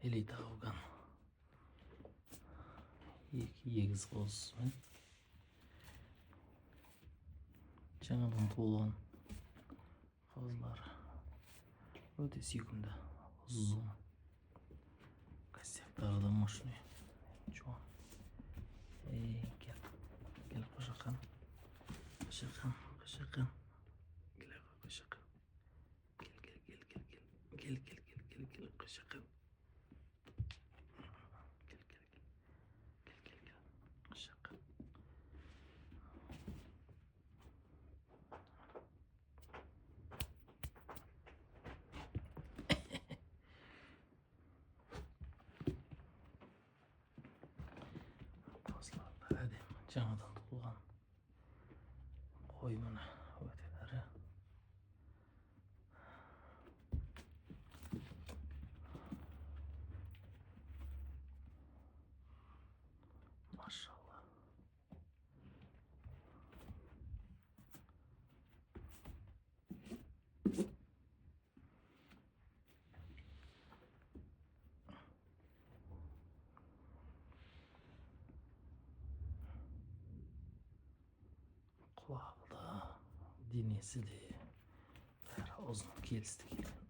элита кылган егиз козусу жаңадан туылған кызлар өте сүйкімді, ұзын, костяктары да мощный, чуан. Кел қошақан, қошақан, қошақан, кел қошақан, кел қошақан, кел қошақан. Атласларда әдемі жаңадан туылған қой міне өте ірі. Машалла. Құлағы да, денесі де бәрі ұзын келісті келген.